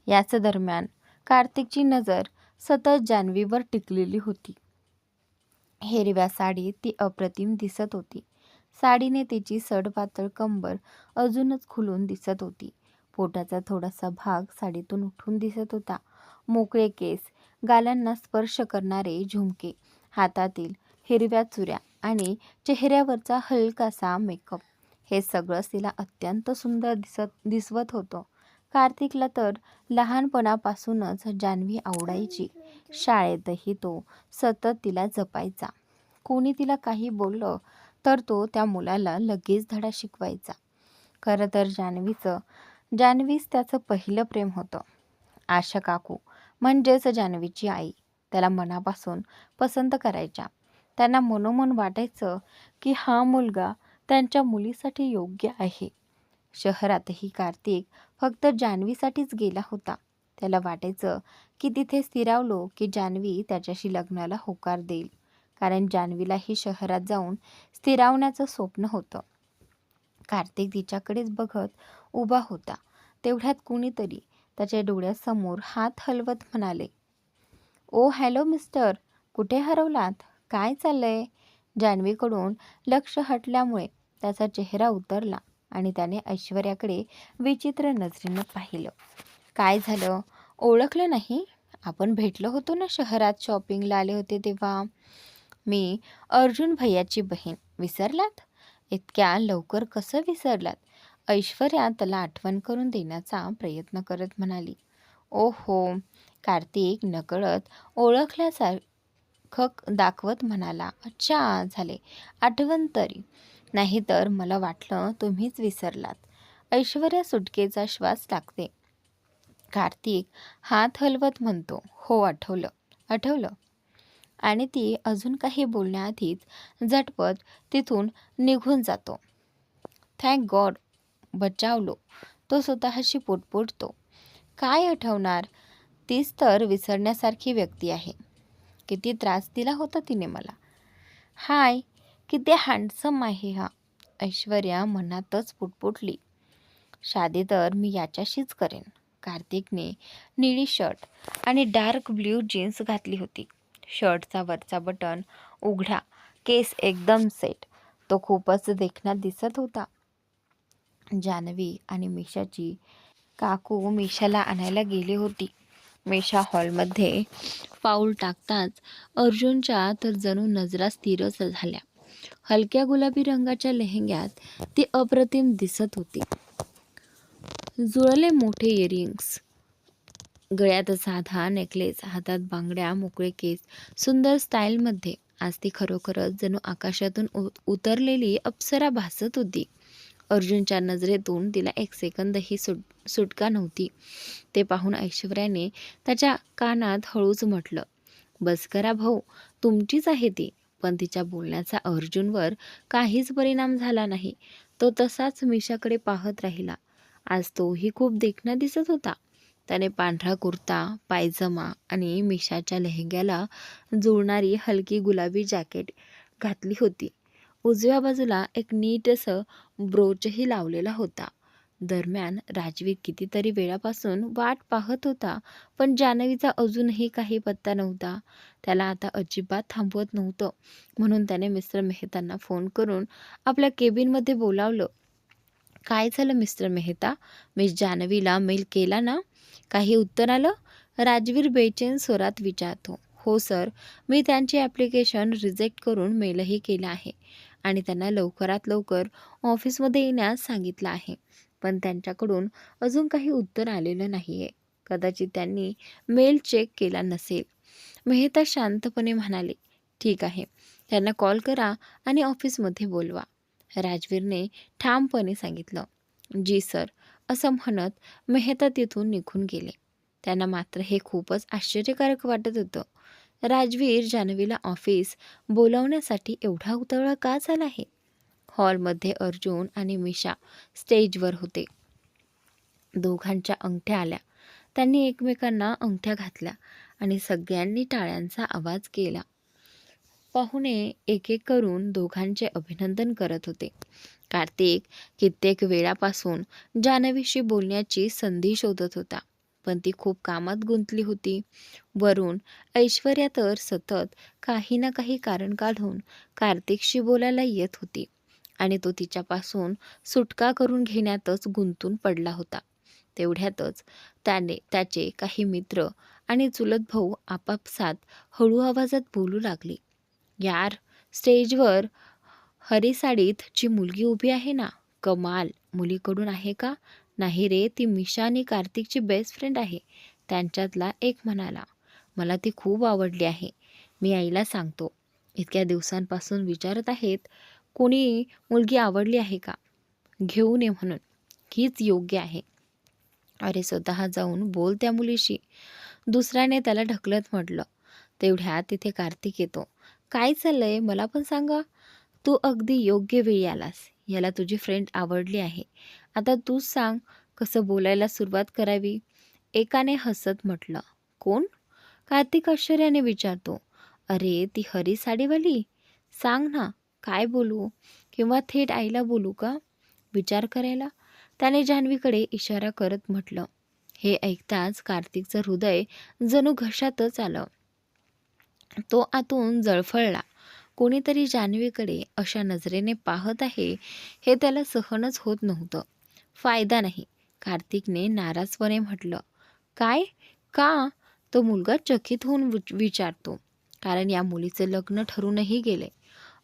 याच दरम्यान कार्तिकची नजर सतत जान्हवीवर टिकलेली होती. हिरव्या साडीत ती अप्रतिम दिसत होती. साडीने तिची सडपातळ कंबर अजूनच खुलून दिसत होती. पोटाचा थोडासा भाग साडीतून उठून दिसत होता. मोकळे केस, गालांना स्पर्श करणारे झुमके, हातातील हिरव्या चुऱ्या आणि चेहऱ्यावरचा हलकासा मेकअप, हे सगळंच तिला अत्यंत सुंदर दिसवत होतं. कार्तिकला तर लहानपणापासूनच जान्हवी आवडायची. शाळेतही तो सतत तिला जपायचा. कोणी तिला काही बोललं तर तो त्या मुलाला लगेच धडा शिकवायचा. खरं तर जान्हवीच त्याचं पहिलं प्रेम होतं. आशा काकू म्हणजेच जान्हवीची आई त्याला मनापासून पसंत करायच्या. त्यांना मनोमन वाटायचं की हा मुलगा त्यांच्या मुलीसाठी योग्य आहे. शहरातही कार्तिक फक्त जान्हवीसाठीच गेला होता. त्याला वाटायचं की तिथे स्थिरावलो की जान्हवी त्याच्याशी लग्नाला होकार देईल, कारण जान्हवीलाही शहरात जाऊन स्थिरावण्याचं स्वप्न होतं. कार्तिक तिच्याकडेच बघत उभा होता. तेवढ्यात कुणीतरी त्याच्या डोळ्यासमोर हात हलवत म्हणाले, ओ हॅलो मिस्टर, कुठे हरवलात? काय चाललंय? जान्हवीकडून लक्ष हटल्यामुळे त्याचा चेहरा उतरला आणि त्याने ऐश्वर्याकडे विचित्र नजरेनं पाहिलं. काय झालं, ओळखलं नाही? आपण भेटलो होतो ना शहरात, शॉपिंगला आले होते तेव्हा. मी अर्जुन भैयाची बहीण. विसरलात? इतक्या लवकर कसं विसरलात? ऐश्वर्या त्याला आठवण करून देण्याचा प्रयत्न करत म्हणाली. ओहो, कार्तिक नकळत ओळखल्यासारखं दाखवत म्हणाला. अच्छा, झाले आठवण तरी. नाहीतर मला वाटलं तुम्हीच विसरलात. ऐश्वर्या सुटकेचा श्वास टाकते. कार्तिक हात हलवत म्हणतो, हो आठवलं. आणि ती अजून काही बोलण्याआधीच झटपट तिथून निघून जातो. थँक गॉड, बचावलो, तो स्वतःशी पुटपुटतो. काय आठवणार, तीच तर विसरण्यासारखी व्यक्ती आहे. किती त्रास दिला होता तिने मला. हाय, किती हँडसम आहे हा, ऐश्वर्या मनातच पुटपुटली. शादी तर मी याच्याशीच करेन. कार्तिकने निळी शर्ट आणि डार्क ब्ल्यू जीन्स घातली होती. शर्टचा वरचा बटन उघडा, केस एकदम सेट. तो खूपच देखणा दिसत होता. जान्हवी आणि मिशाची काकू मिशाला आणायला गेली होती. मिशा हॉलमध्ये पाऊल टाकताच अर्जुनच्या तर जणू नजरा स्थिरच झाल्या. हलक्या गुलाबी रंगाच्या लेहंग्यात ती अप्रतिम दिसत होती. जुळले मोठे इयरिंग्स, गळ्यात साधा नेकलेस, हातात बांगड्या, मोकळे केस, सुंदर स्टाईलमध्ये. आज ती खरोखरच जणू आकाशातून उतरलेली अप्सरा भासत होती. अर्जुनच्या नजरेतून तिला एक सेकंदही सुटका नव्हती. ते पाहून ऐश्वर्याने त्याच्या कानात हळूच म्हटलं, बस करा भाऊ, तुमचीच आहे ती. पण तिच्या बोलण्याचा अर्जुनवर काहीच परिणाम झाला नाही. तो तसाच मिशाकडे पाहत राहिला. आज तोही खूप देखणा दिसत होता. त्याने पांढरा कुर्ता, पायजमा आणि मिशाच्या लेहंग्याला जुळणारी हलकी गुलाबी जॅकेट घातली होती. उजव्या बाजूला एक नीटसं ब्रोचही लावलेला होता. दरम्यान राजवीर कितीतरी वेळापासून वाट पाहत होता, पण जान्हवीचा अजूनही काही पत्ता नव्हता. त्याला आता अजिबात थांबवत नव्हतं. म्हणून त्याने मिस्टर मेहतांना फोन करून आपल्या केबिनमध्ये बोलावलं. काय झालं मिस्टर मेहता? मिस जान्हवीला मेल केला ना? काही उत्तर आलं? राजवीर बेचैन स्वरात विचारतो. हो सर, मी त्यांचे ॲप्लिकेशन रिजेक्ट करून मेलही केला आहे आणि त्यांना लवकरात लवकर ऑफिसमध्ये येण्यास सांगितलं आहे. पण त्यांच्याकडून अजून काही उत्तर आलेलं नाही आहे. कदाचित त्यांनी मेल चेक केला नसेल. मेहता शांतपणे म्हणाले, ठीक आहे, त्यांना कॉल करा आणि ऑफिसमध्ये बोलवा. राजवीरने ठामपणे सांगितलं. जी सर, असं म्हणत मेहता तिथून निघून गेले. त्यांना मात्र हे खूपच आश्चर्यकारक वाटत होतं. राजवीर जान्हवीला ऑफिस बोलावण्यासाठी एवढा उतावळा का झाला आहे? हॉलमध्ये अर्जुन आणि मिशा स्टेजवर होते. दोघांच्या अंगठ्या आल्या. त्यांनी एकमेकांना अंगठ्या घातल्या आणि सगळ्यांनी टाळ्यांचा आवाज केला. पाहुणे एक एक करून दोघांचे अभिनंदन करत होते. कार्तिक कित्येक वेळापासून जान्हवीशी बोलण्याची संधी शोधत होता. पण ती खूप कामात गुंतली होती. वरून ऐश्वर्या तर सतत काही ना काही कारण काढून कार्तिकशी बोलायला येत होती आणि तो तिच्यापासून सुटका करून घेण्यातच गुंतून पडला होता. तेवढ्यातच त्याचे काही मित्र आणि चुलत भाऊ आपापसात हळू आवाजात बोलू लागले, यार, स्टेजवर हरी साडीत जी मुलगी उभी आहे ना, कमाल, मुलीकडून आहे का? नाही रे, ती मिशा आणि कार्तिकची बेस्ट फ्रेंड आहे, त्यांच्यातला एक म्हणाला. मला ती खूप आवडली आहे. मी आईला सांगतो. इतक्या दिवसांपासून विचारत आहेत, कोणी मुलगी आवडली आहे का? घेऊन ये म्हणून. हीच योग्य आहे. अरे स्वतः जाऊन बोल त्या मुलीशी. दुसऱ्याने त्याला ढकलत म्हटलं. तेवढ्यात तिथे कार्तिक येतो. काय चाललंय मला पण सांगा. तू अगदी योग्य वेळी आलास. याला तुझी फ्रेंड आवडली आहे. आता तूच सांग कसं बोलायला सुरुवात करावी. एकाने हसत म्हटलं. कोण? कार्तिक आश्चर्याने विचारतो. अरे ती हरी साडीवाली. सांग ना, काय बोलू? किंवा थेट आईला बोलू का? विचार करायला. त्याने जान्हवीकडे इशारा करत म्हटलं. हे ऐकताच कार्तिकचं हृदय जणू घशातच आलं. तो आतून जळफळला. कोणीतरी जान्हवीकडे अशा नजरेने पाहत आहे हे त्याला सहनच होत नव्हतं. फायदा नाही, कार्तिकने नाराजपणे म्हटलं. काय? का? तो मुलगा चकित होऊन विचारतो. कारण या मुलीचे लग्न ठरूनही गेले.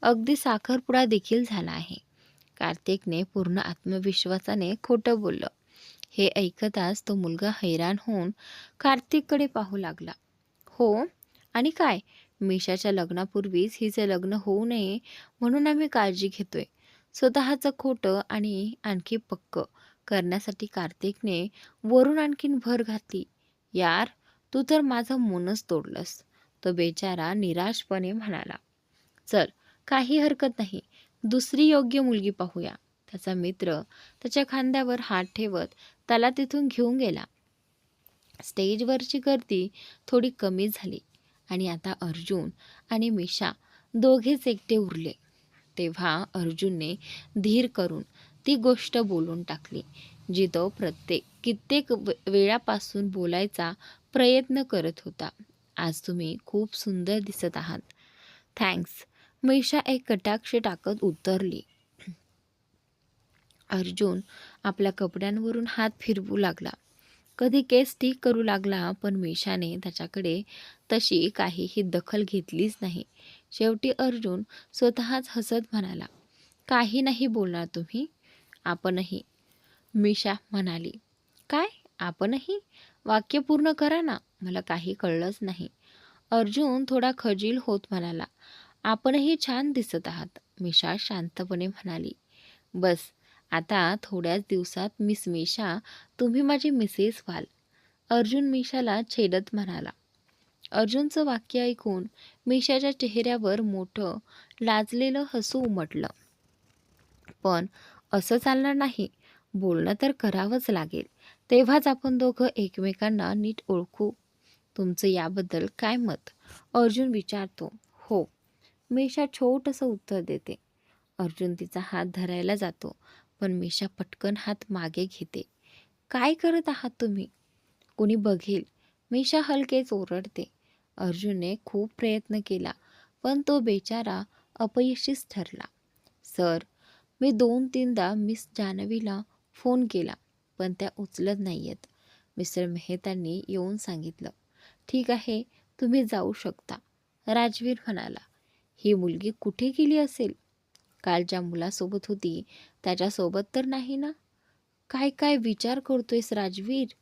अगदी साखरपुडा देखील झाला आहे. कार्तिकने पूर्ण आत्मविश्वासाने खोटं बोललं. हे ऐकताच तो मुलगा हैराण होऊन कार्तिककडे पाहू लागला. हो, आणि काय? मिशाच्या लग्नापूर्वीच हिचे लग्न होऊ नये म्हणून आम्ही काळजी घेतोय. स्वतःचं खोटं आणि आणखी पक्क करण्यासाठी कार्तिकने वरून आणखीन भर घातली. यार, तू तर माझं मनच तोडलंस. तो बेचारा निराशपणे म्हणाला. चल, काही हरकत नाही. दुसरी योग्य मुलगी पाहूया. त्याचा मित्र त्याच्या खांद्यावर हात ठेवत त्याला तिथून घेऊन गेला. स्टेजवरची गर्दी थोडी कमी झाली आणि आता अर्जुन आणि मिशा दोघेच एकटे उरले. तेव्हा अर्जुनने धीर करून ती गोष्ट बोलून टाकली, जी तो कित्येक वेळापासून बोलायचा प्रयत्न करत होता. आज तुम्ही खूप सुंदर दिसत आहात. थँक्स, मिशा एक कटाक्ष टाकत उत्तरली. अर्जुन आपल्या कपड्यांवरून हात फिरवू लागला. कधी केस ठीक करू लागला, पण मिशाने त्याच्याकडे तशी काहीही दखल घेतलीच नाही. शेवटी अर्जुन स्वतःच हसत म्हणाला, काही नाही बोलणार तुम्ही? आपणही, मिशा म्हणाली. काय आपणही? वाक्य पूर्ण करा ना, मला काही कळलंच नाही. अर्जुन थोडा खजील होत म्हणाला. आपणही छान दिसत आहात, मिशा शांतपणे म्हणाली. बस, आता थोड्याच दिवसात मिस मिशा तुम्ही माझी मिसेस व्हाल, अर्जुन मिशाला छेडत म्हणाला. अर्जुनचं वाक्य ऐकून मिशाच्या चेहऱ्यावर मोठं लाजलेलं हसू उमटलं. पण असं चालणार नाही, बोलणं तर करावंच लागेल. तेव्हाच आपण दोघं एकमेकांना नीट ओळखू. तुमचं याबद्दल काय मत? अर्जुन विचारतो. हो, मिशा छोटंसं उत्तर देते. अर्जुन तिचा हात धरायला जातो, पण मिशा पटकन हात मागे घेते. काय करत आहात तुम्ही? कोणी बघेल, मिशा हलकेच ओरडते. अर्जुनने खूप प्रयत्न केला, पण तो बेचारा अपयशीच ठरला. सर, मी 2-3दा मिस जान्हवीला फोन केला, पण त्या उचलत नाहीयेत, मिस्टर मेहतांनी येऊन सांगितलं. ठीक आहे, तुम्ही जाऊ शकता, राजवीर म्हणाला. ही मुलगी कुठे गेली असेल? काल ज्या मुलासोबत होती त्याच्यासोबत तर नाही ना? काय काय विचार करतोयस राजवीर?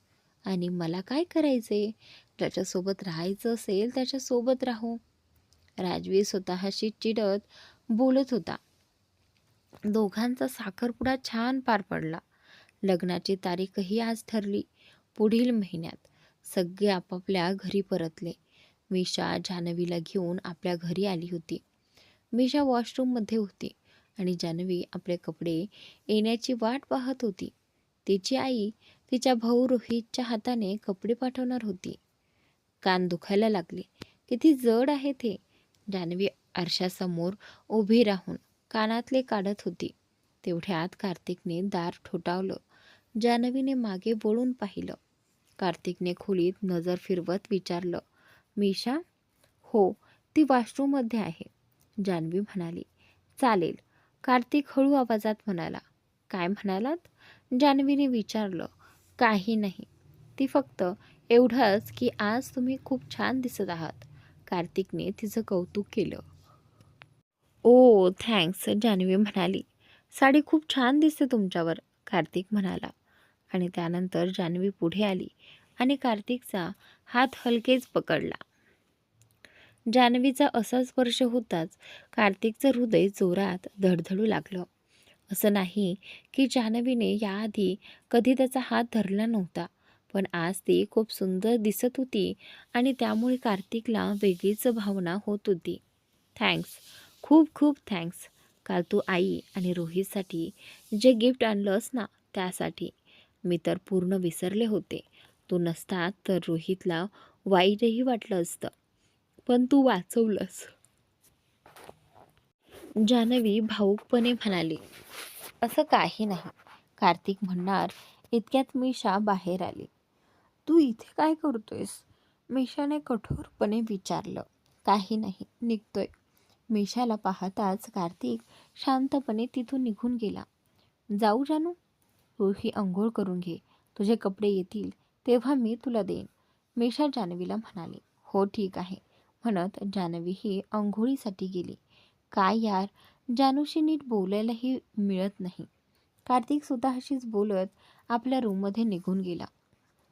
आणि मला काय करायचे? ज्याच्यासोबत राहायचं असेल त्याच्यासोबत राहू. राजवीर स्वतःशी चिडत बोलत होता. दोघांचा साखरपुडा छान पार पडला. लग्नाची तारीखही आज ठरली. पुढील महिन्यात सगळे आपापल्या घरी परतले. मिशा जान्हवीला घेऊन आपल्या घरी आली होती. मिशा वॉशरूममध्ये होती आणि जान्हवी आपले कपडे येण्याची वाट पाहत होती. तिची आई तिच्या भाऊ रोहितच्या हाताने कपडे पाठवणार होती. कान दुखायला लागले. किती जड आहे ते. जान्हवी आरशासमोर उभी राहून कानातले काढत होती. तेवढ्यात कार्तिकने दार ठोठावलं. जान्हवीने मागे वळून पाहिलं. कार्तिकने खोलीत नजर फिरवत विचारलं. मीशा? हो, ती वॉशरूममध्ये आहे, जान्हवी म्हणाली. चालेल, कार्तिक हळू आवाजात म्हणाला. काय म्हणालात? जान्हवीने विचारलं. काही नाही, ती फक्त एवढंच की आज तुम्ही खूप छान दिसत आहात. कार्तिकने तिचं कौतुक केलं. ओ थँक्स, जान्हवी म्हणाली. साडी खूप छान दिसते तुमच्यावर, कार्तिक म्हणाला. आणि त्यानंतर जान्हवी पुढे आली आणि कार्तिकचा हात हलकेच पकडला. जान्हवीचा असा स्पर्श होताच कार्तिकचं हृदय जोरात धडधडू लागलं. असं नाही की जान्हवीने याआधी कधी त्याचा हात धरला नव्हता, पण आज ती खूप सुंदर दिसत होती आणि त्यामुळे कार्तिकला वेगळीच भावना होत होती. थँक्स, खूप खूप थँक्स. काल तू आई आणि रोहितसाठी जे गिफ्ट आणलंस ना, त्यासाठी. मी तर पूर्ण विसरले होते. तू नसता तर रोहितला वाईटही वाटलं असतं, पण तू वाचवलंस, जान्हवी भावुकपणे म्हणाली. असं काही नाही, कार्तिक म्हणणार इतक्यात मीशा बाहेर आली. तू इथे काय करतोयस? मीशाने कठोरपणे विचारलं. काही नाही, निघतोय. मीशाला पाहताच कार्तिक शांतपणे तिथून निघून गेला. जाऊ जानू? तू ही अंघोळ करून घे. तुझे कपडे येतील तेव्हा मी तुला देईन, मीशा जान्हवीला म्हणाली. हो ठीक आहे, म्हणत जान्हवी ही अंघोळीसाठी गेली. काय यार, जानूशी नीट बोलायलाही मिळत नाही. कार्तिक स्वतःशीच बोलत आपल्या रूममध्ये निघून गेला.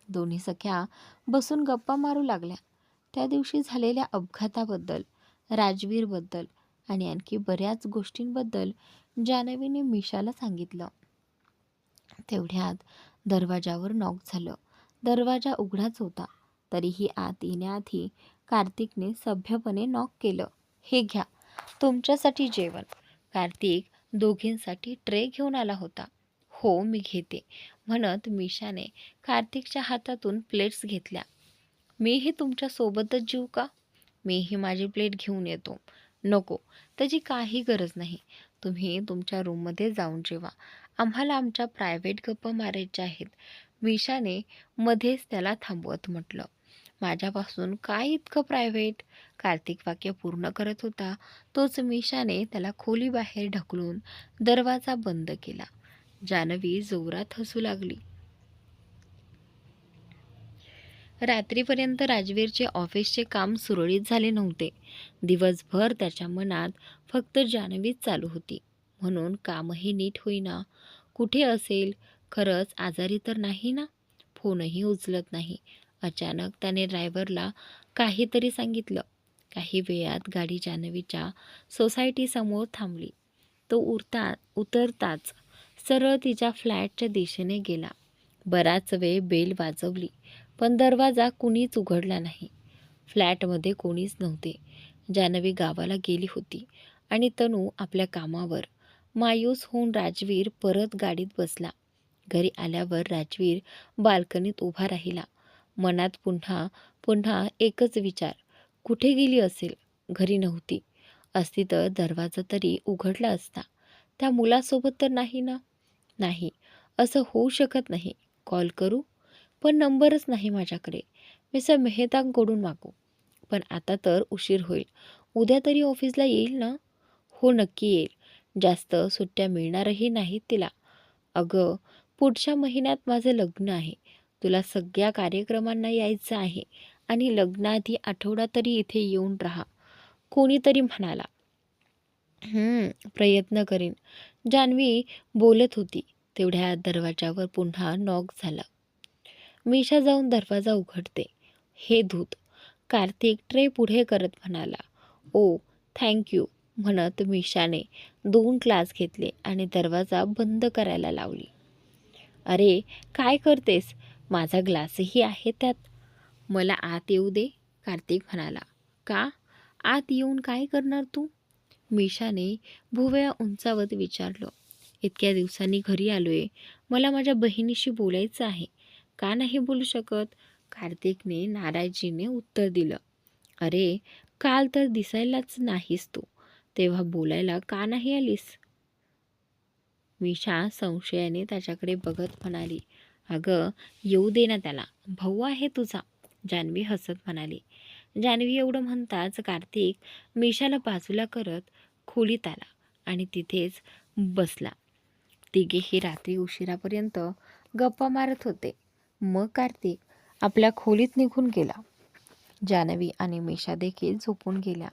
दोन्ही सख्या बसून गप्पा मारू लागल्या. त्या दिवशी झालेल्या अपघाताबद्दल, राजवीरबद्दल आणि आणखी बऱ्याच गोष्टींबद्दल जान्हवीने मीशाला सांगितलं. तेवढ्यात दरवाजावर नॉक झालं. दरवाजा उघडाच होता, तरीही आत येण्याआधी कार्तिकने सभ्यपणे नॉक केलं. हे घ्या, तुमच्यासाठी जेवण. कार्तिक दोघींसाठी ट्रे घेऊन आला होता. हो मी घेते, म्हणत मीशाने कार्तिकच्या हातातून प्लेट्स घेतल्या. मीही तुमच्यासोबतच जेवू का? मीही माझी प्लेट घेऊन येतो. नको, त्याची काही गरज नाही. तुम्ही तुमच्या रूममध्ये जाऊन जेवा. आम्हाला आमच्या प्रायव्हेट गप्पा मारायच्या आहेत, मीशाने मध्येच त्याला थांबवत म्हटलं. माझ्यापासून काय इतकं प्रायव्हेट? कार्तिक वाक्य पूर्ण करत होता तोच मीशाने त्याला खोलीबाहेर ढकलून दरवाजा बंद केला. जान्हवी जोरात हसू लागली. रात्रीपर्यंत राजवीरचे ऑफिसचे काम सुरळीत झाले नव्हते. दिवसभर त्याच्या मनात फक्त जान्हवीच चालू होती. म्हणून कामही नीट होईना. कुठे असेल? खरंच आजारी तर नाही ना? फोनही उचलत नाही. अचानक त्याने ड्रायव्हरला काहीतरी सांगितलं. काही वेळात गाडी जान्हवीच्या सोसायटीसमोर थांबली. तो उतरताच सरळ तिच्या फ्लॅटच्या दिशेने गेला. बराच वेळ बेल वाजवली, पण दरवाजा कुणीच उघडला नाही. फ्लॅटमध्ये कोणीच नव्हते. जान्हवी गावाला गेली होती आणि तनू आपल्या कामावर. मायूस होऊन राजवीर परत गाडीत बसला. घरी आल्यावर राजवीर बाल्कनीत उभा राहिला. मनात पुन्हा पुन्हा एकच विचार, कुठे गेली असेल? घरी नव्हती. असती तर दरवाजा तरी उघडला असता. त्या मुलासोबत तर नाही ना? नाही, असं होऊ शकत नाही. कॉल करू? पण नंबरच नाही माझ्याकडे. मिस्टर मेहतांकडून मागू. पण आता तर उशीर होईल. उद्या तरी ऑफिसला येईल ना? हो नक्की येईल. जास्त सुट्ट्या मिळणारही नाहीत तिला. अगं, पुढच्या महिन्यात माझं लग्न आहे. तुला सगळ्या कार्यक्रमांना यायचं आहे आणि लग्नाआधी आठवडा तरी इथे येऊन राहा, कोणीतरी म्हणाला. प्रयत्न करीन, जान्हवी बोलत होती. तेवढ्या दरवाजावर पुन्हा नॉक झाला. मीशा जाऊन दरवाजा उघडते. हे धूत, कार्तिक ट्रे पुढे करत म्हणाला. ओ थँक्यू, म्हणत मीशाने 2 ग्लास घेतले आणि दरवाजा बंद करायला लावली. अरे काय करतेस? माझा ग्लासही आहे त्यात. मला आत येऊ दे, कार्तिक म्हणाला. का? आत येऊन काय करणार तू? मीशाने भुवया उंचावत विचारलं. इतक्या दिवसांनी घरी आलोय, मला माझ्या बहिणीशी बोलायचं आहे. का नाही बोलू शकत? कार्तिकने नाराजीने उत्तर दिलं. अरे काल तर दिसायलाच नाहीस तू, तेव्हा बोलायला का नाही आलीस? मीशा संशयाने त्याच्याकडे बघत म्हणाली. अगं येऊ दे ना त्याला, भाऊ आहे तुझा, जान्हवी हसत म्हणाली. जान्हवी एवढं म्हणताच कार्तिक मिशाला बाजूला करत खोलीत आला आणि तिथेच बसला. तिघेही रात्री उशिरापर्यंत गप्पा मारत होते. मग कार्तिक आपल्या खोलीत निघून गेला. जान्हवी आणि मिशा देखील झोपून गेल्या.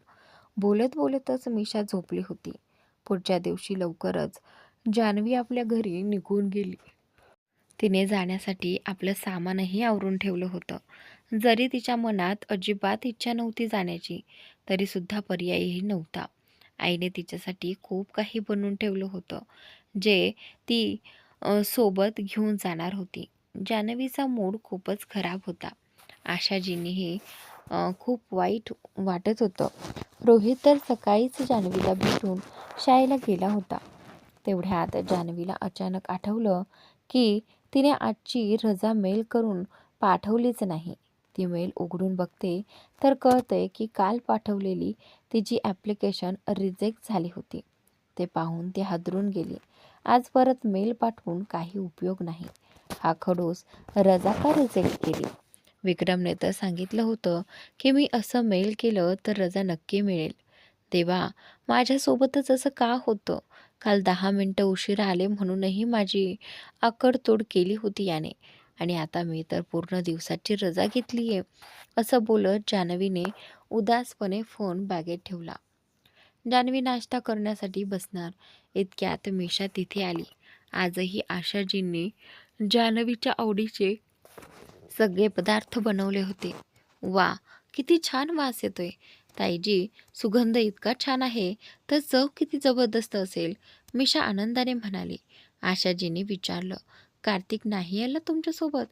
बोलत बोलतच मिशा झोपली होती. पुढच्या दिवशी लवकरच जान्हवी आपल्या घरी निघून गेली. तिने जाण्यासाठी आपलं सामानही आवरून ठेवलं होतं. जरी तिच्या मनात अजिबात इच्छा नव्हती जाण्याची, तरीसुद्धा पर्यायही नव्हता. आईने तिच्यासाठी खूप काही बनवून ठेवलं होतं, जे ती सोबत घेऊन जाणार होती. जान्हवीचा मूड खूपच खराब होता. आशाजींनीही खूप वाईट वाटत होतं. रोहित तर सकाळीच जान्हवीला भेटून शाळेला गेला होता. तेवढ्यात जान्हवीला अचानक आठवलं की तिने आजची रजा मेल करून पाठवलीच नाही. ती मेल उघडून बघते तर कळतंय की काल पाठवलेली तिची ॲप्लिकेशन रिजेक्ट झाली होती. ते पाहून ती हादरून गेली. आज परत मेल पाठवून काही उपयोग नाही. हा खडूस रजा का रिजेक्ट केली? विक्रमने तर सांगितलं होतं की मी असं मेल केलं तर रजा नक्की मिळेल. देवा, माझ्यासोबतच असं का होतं? काल 10 मिनटं उशिरा आले म्हणूनही माझी आकडतोड केली होती याने, आणि आता मी तर पूर्ण दिवसाची रजा घेतली आहे. असं बोलत जान्हवीने उदासपणे फोन बॅगेत ठेवला. जान्हवी नाश्ता करण्यासाठी बसणार इतक्यात मिशा तिथे आली. आजही आशाजींनी जान्हवीच्या आवडीचे सगळे पदार्थ बनवले होते. वा, किती छान वास येतोय. ताईजी, सुगंध इतका छान आहे, तर चव किती जबरदस्त असेल, मिशा आनंदाने म्हणाली. आशाजीने विचारलं, कार्तिक नाही आला तुमच्यासोबत?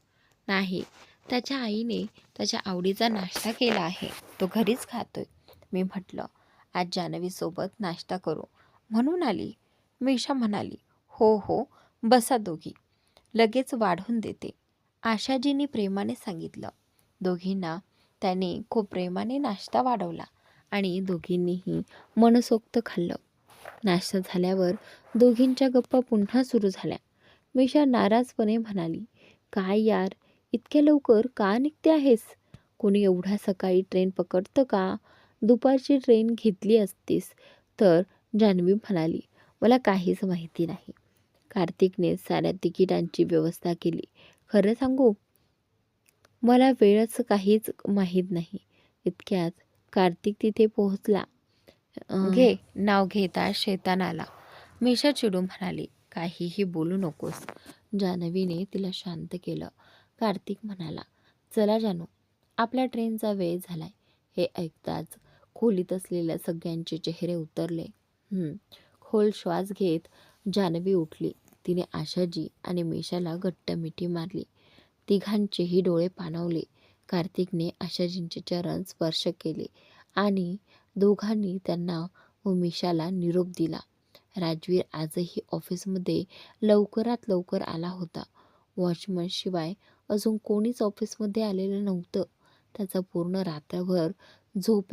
नाही, त्याच्या आईने त्याच्या आवडीचा नाश्ता केला आहे, तो घरीच खातोय. मी म्हटलं आज जान्हवीसोबत नाश्ता करू म्हणून आली. मिशा म्हणाली, हो हो, बसा दोघी, लगेच वाढून देते, आशाजींनी प्रेमाने सांगितलं. दोघींना त्याने खूप प्रेमाने नाश्ता वाढवला आणि दोघींनीही मनसोक्त खाल्लं. नाश्ता झाल्यावर दोघींच्या गप्पा पुन्हा सुरू झाल्या. मिशा नाराजपणे म्हणाली, काय यार, इतक्या लवकर का निघते आहेस? कोणी एवढ्या सकाळी ट्रेन पकडतं का? दुपारची ट्रेन घेतली असतीस तर. जान्हवी म्हणाली, मला काहीच माहिती नाही. कार्तिकने साऱ्या तिकिटांची व्यवस्था केली. खरं सांगू, मला वेळच काहीच माहीत नाही. इतक्यात कार्तिक तिथे पोहोचला. घे, नाव घेता शैतान आला, मिशा चिडून म्हणाली. काहीही बोलू नकोस. जान्हवीने तिला शांत केलं. कार्तिक म्हणाला, चला जानू, आपल्या ट्रेनचा वेळ झालाय. हे ऐकताच खोलीत असलेल्या सगळ्यांचे चेहरे उतरले. खोल श्वास घेत जान्हवी उठली. तिने आशाजी आणि मिशाला घट्ट मिठी मारली. तिघांचेही डोळे पाणावले. कार्तिकने आशाजींचे चरण स्पर्श केले आणि दोघांनी त्यांना व मिशाला निरोप दिला. राजवीर आजही ऑफिसमध्ये लवकरात लवकर आला होता. वॉचमन शिवाय अजून कोणीच ऑफिसमध्ये आलेलं नव्हतं. त्याचा पूर्ण रात्रभर झोपे